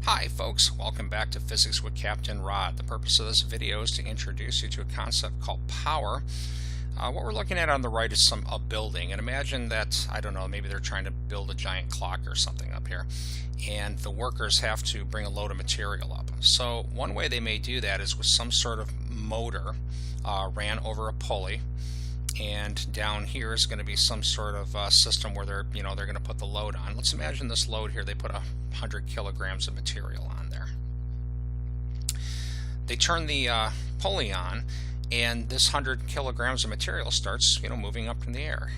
Hi folks, welcome back to Physics with Captain Rod. The purpose of this video is to introduce you to a concept called power. What we're looking at on the right is a building, and imagine that, I don't know, maybe they're trying to build a giant clock or something up here, and the workers have to bring a load of material up. So one way they may do that is with some sort of motor ran over a pulley, and down here is going to be some sort of system where they're going to put the load on. Let's imagine this load here, they put 100 kilograms of material on there. They turn the pulley on, and this 100 kilograms of material starts moving up in the air.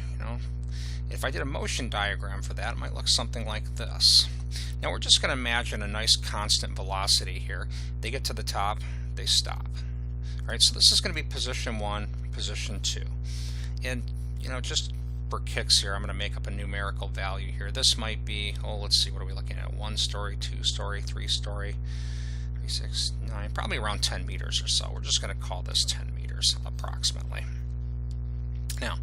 If I did a motion diagram for that, it might look something like this. Now we're just going to imagine a nice constant velocity here. They get to the top, they stop. All right, so this is going to be position 1, position 2. And just for kicks here, I'm going to make up a numerical value here. This might be, let's see, what are we looking at? 1 story, 2 story, 3 story, 3, 6, 9, probably around 10 meters or so. We're just going to call this 10 meters approximately. Now,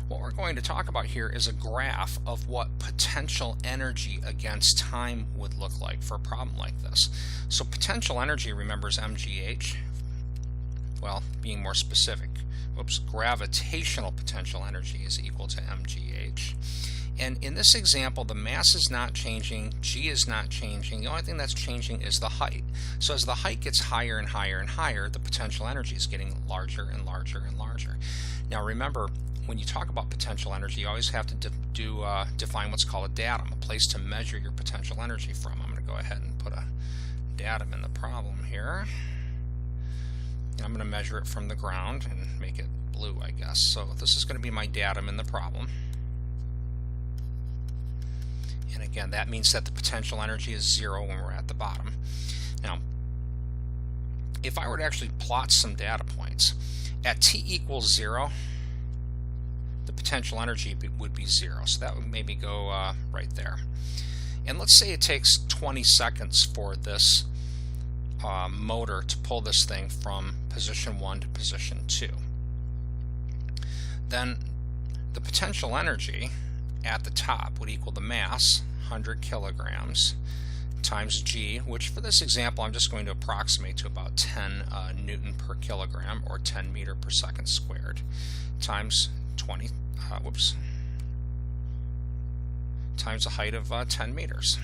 what we're going to talk about here is a graph of what potential energy against time would look like for a problem like this. So potential energy, remember, is mgh. Well, being more specific, gravitational potential energy is equal to mgh. And in this example, the mass is not changing, g is not changing. The only thing that's changing is the height. So as the height gets higher and higher and higher, the potential energy is getting larger and larger and larger. Now remember, when you talk about potential energy, you always have to define what's called a datum, a place to measure your potential energy from. I'm going to go ahead and put a datum in the problem here. I'm going to measure it from the ground and make it blue, I guess. So this is going to be my datum in the problem. And again, that means that the potential energy is 0 when we're at the bottom. Now, if I were to actually plot some data points, at t equals 0, the potential energy would be 0. So that would maybe go right there. And let's say it takes 20 seconds for this motor to pull this thing from position 1 to position 2. Then the potential energy at the top would equal the mass, 100 kilograms, times g, which for this example I'm just going to approximate to about 10 Newton per kilogram, or 10 meter per second squared, times times a height of 10 meters.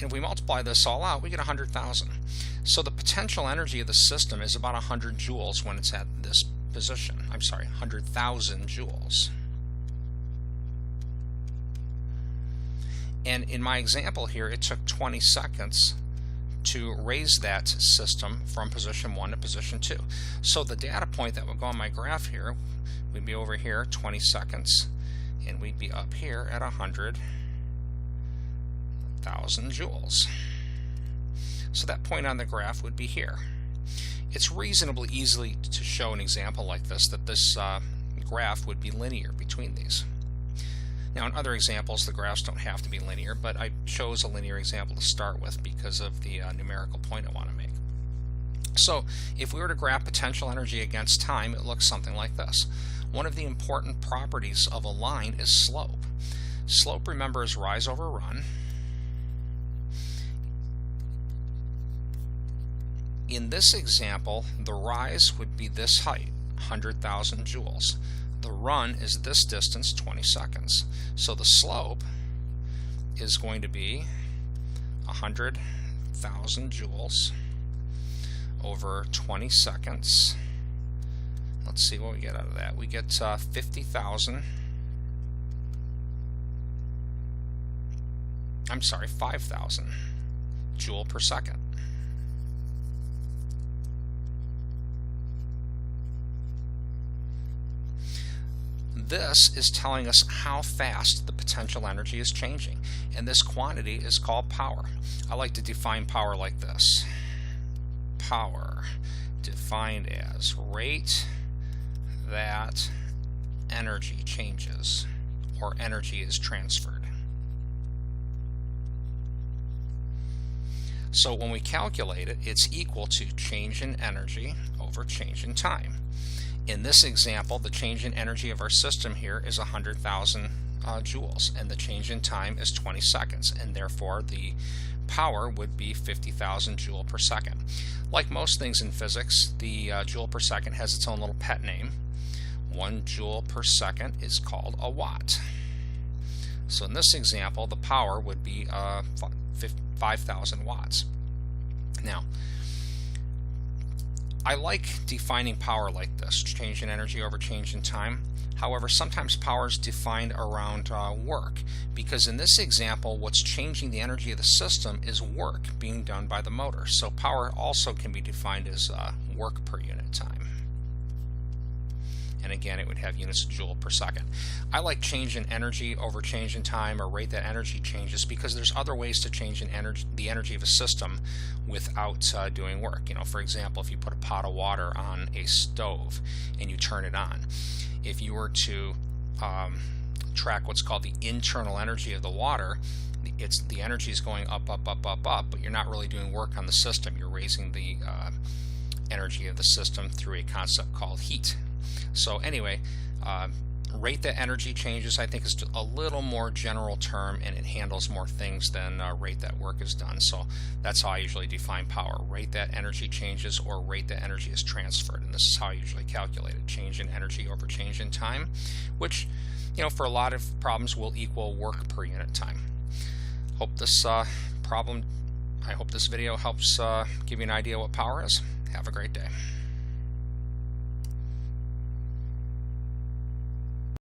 And if we multiply this all out, we get 100,000. So the potential energy of the system is about 100 joules when it's at this position. I'm sorry, 100,000 joules. And in my example here, it took 20 seconds to raise that system from position 1 to position 2. So the data point that would go on my graph here, we'd be over here 20 seconds, and we'd be up here at 100,000 joules. So that point on the graph would be here. It's reasonably easy to show an example like this, that this graph would be linear between these. Now in other examples the graphs don't have to be linear, but I chose a linear example to start with because of the numerical point I want to make. So if we were to graph potential energy against time, it looks something like this. One of the important properties of a line is slope. Slope, remember, is rise over run. In this example, the rise would be this height, 100,000 joules. The run is this distance, 20 seconds. So the slope is going to be 100,000 joules over 20 seconds. Let's see what we get out of that. We get 5,000 joule per second. This is telling us how fast the potential energy is changing, and this quantity is called power. I like to define power like this. Power defined as rate that energy changes, or energy is transferred. So when we calculate it, it's equal to change in energy over change in time. In this example, the change in energy of our system here is 100,000 joules, and the change in time is 20 seconds, and therefore the power would be 50,000 joule per second. Like most things in physics, the joule per second has its own little pet name. 1 joule per second is called a watt. So in this example, the power would be 5,000 watts. Now, I like defining power like this, change in energy over change in time. However, sometimes power is defined around work, because in this example, what's changing the energy of the system is work being done by the motor. So power also can be defined as work per unit time. And again, it would have units of joule per second. I like change in energy over change in time, or rate that energy changes, because there's other ways to change in the energy of a system without doing work. You know, for example, if you put a pot of water on a stove and you turn it on, if you were to track what's called the internal energy of the water, the energy is going up, up, up, up, up, but you're not really doing work on the system. You're raising the energy of the system through a concept called heat. So anyway, rate that energy changes, I think, is a little more general term, and it handles more things than rate that work is done. So that's how I usually define power: rate that energy changes, or rate that energy is transferred. And this is how I usually calculate it: change in energy over change in time, which, you know, for a lot of problems will equal work per unit time. Hope this I hope this video helps give you an idea what power is. Have a great day.